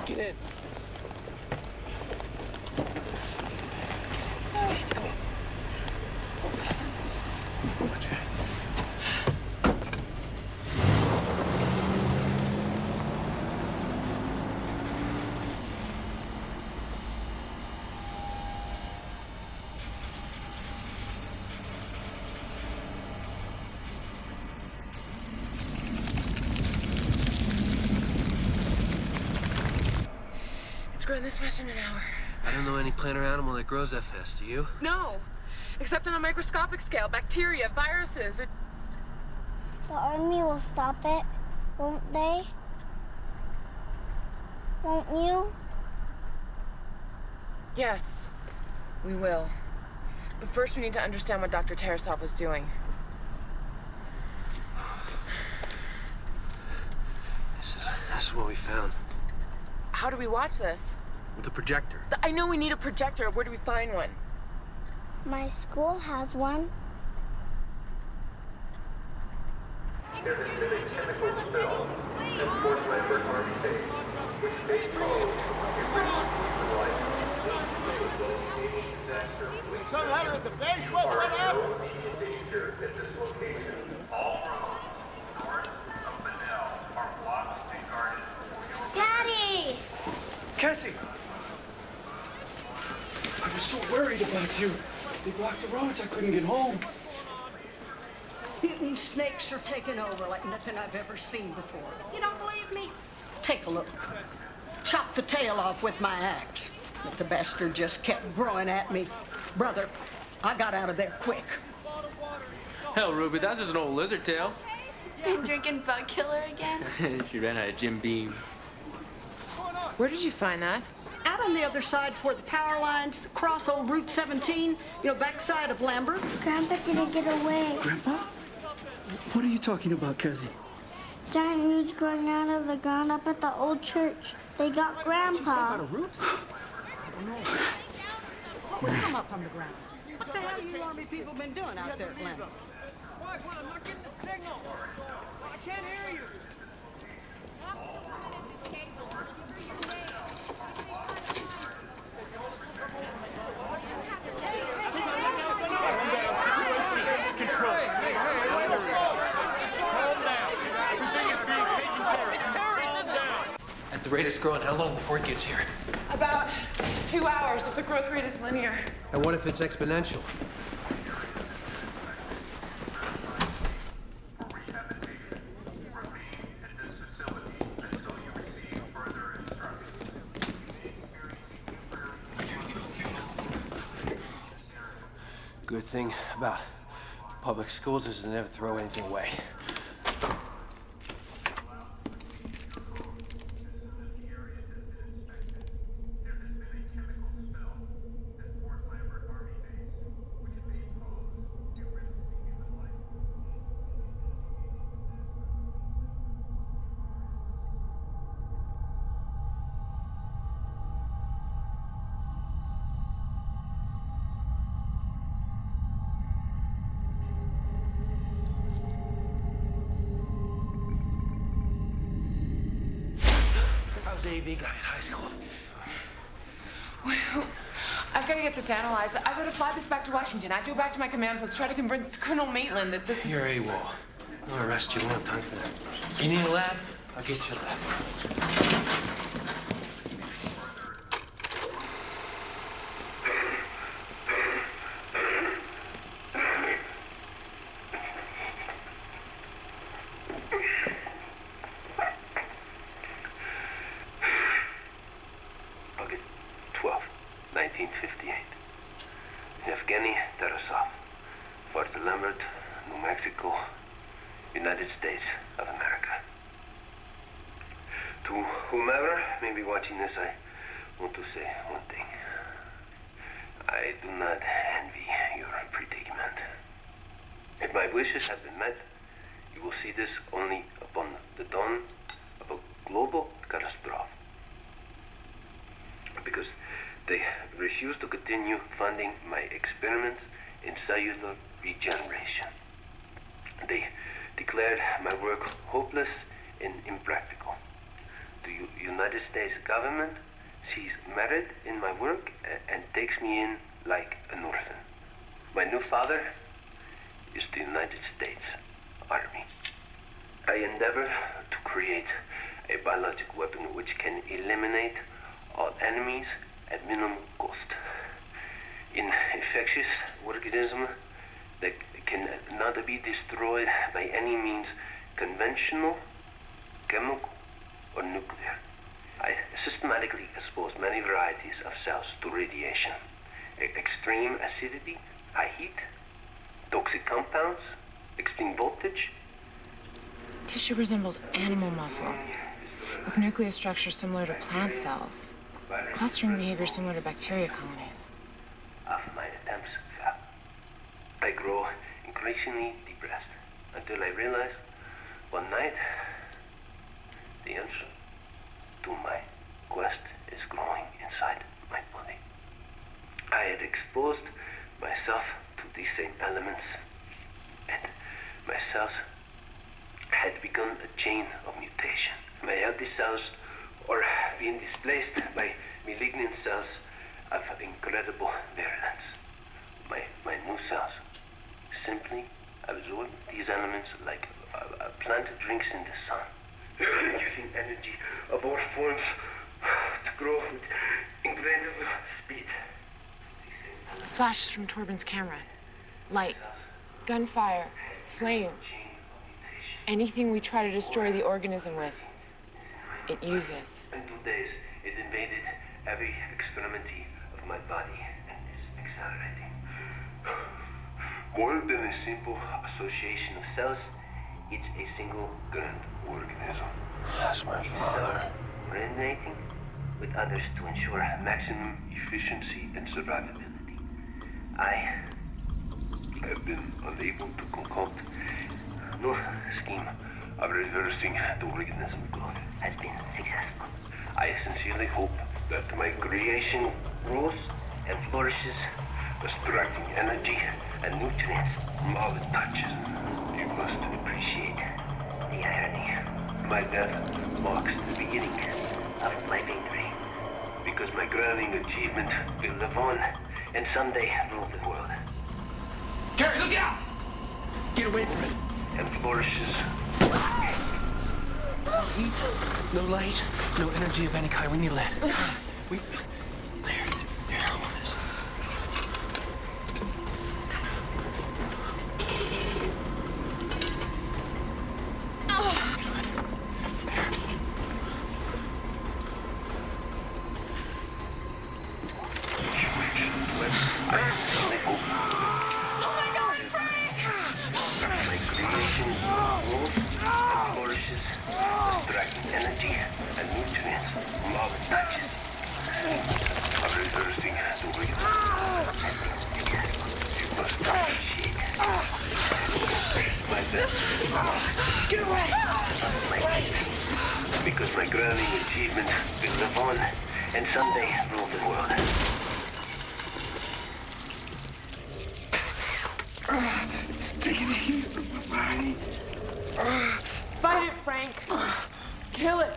Get in. Sorry. Come on. Watch it. It's growing this much in an hour. I don't know any plant or animal that grows that fast. Do you? No, except on a microscopic scale. Bacteria, viruses. The army will stop it, won't they? Won't you? Yes, we will. But first we need to understand what Dr. Tarasov was doing. This is what we found. How do we watch this? With a projector. I know we need a projector. Where do we find one? My school has one. There has been a chemical spill at Fort Lambert Army Base, which may pose a risk to life. Something happened at the base? You What are happened? no immediate danger at this location. All roads north of Living.Hell are blocked and guarded for your Daddy! Cassie! I was so worried about you. They blocked the roads. I couldn't get home. Mutant snakes are taking over like nothing I've ever seen before. You don't believe me? Take a look. Chop the tail off with my axe. But the bastard just kept growing at me. Brother, I got out of there quick. Hell, Ruby, that's just an old lizard tail. You drinking bug killer again? She ran out of Jim Beam. Where did you find that? Out on the other side where the power lines cross old Route 17, backside of Lambert. Grandpa didn't get away. Grandpa? What are you talking about, Cassie? Giant roots growing out of the ground up at the old church. They got Grandpa. root? What would come up from the ground? What the hell you army people been doing out there at Lambert? Why? I'm not getting the signal. I can't hear you. At the rate it's growing, how long before it gets here? About 2 hours if the growth rate is linear. And what if it's exponential? Good thing about public schools is they never throw anything away. I was an AV guy in high school. I've got to get this analyzed. I've got to fly this back to Washington. I have to go back to my command post, try to convince Colonel Maitland that this is... You're AWOL. I'll arrest you. I don't have time for that. You need a lab? I'll get you a lab. August 12, 1958. Evgeny Tarasov, Fort Lambert, New Mexico, United States of America. To whomever may be watching this, I want to say one thing. I do not envy your predicament. If my wishes have been met, you will see this only upon the dawn of a global catastrophe. Because they refuse to continue funding my experiments in cellular regeneration. They declared my work hopeless and impractical. Do you United States government sees merit in my work and takes me in like an orphan. My new father is the United States Army. I endeavor to create a biological weapon which can eliminate all enemies at minimum cost. An infectious organism that cannot be destroyed by any means, conventional, chemical, or nuclear. I systematically expose many varieties of cells to radiation. Extreme acidity, high heat, toxic compounds, extreme voltage. Tissue resembles animal muscle, with nucleus structure similar to plant cells, clustering behavior similar to bacteria colonies. Half of my attempts fail. I grow increasingly depressed until I realize one night the answer to my quest is growing inside my body. I had exposed myself to these same elements, and my cells had begun a chain of mutation. My healthy cells are being displaced by malignant cells of incredible virulence. My new cells simply absorb these elements like a plant drinks in the sun, using energy of all forms to grow with incredible speed. Flashes from Torben's camera. Light, gunfire, flame. Anything we try to destroy the organism with, it uses. In 2 days, it invaded every extremity of my body and is accelerating. More than a simple association of cells, it's a single grand organism. That's my father. Coordinating with others to ensure maximum efficiency and survivability. I have been unable to concoct no scheme of reversing the organism growth has been successful. I sincerely hope that my creation grows and flourishes, extracting energy and nutrients from all it touches. You must appreciate the irony. My death marks the beginning of my victory, because my crowning achievement will live on and someday rule the world. Gary, look out! Get away from it. And flourishes. No heat, no light, no energy of any kind. We need lead. We... There. Here, how about this? Get away! Because my crowning achievement will live on and someday rule the world. It's taking the heat from my body. Fight it, Frank. Kill it.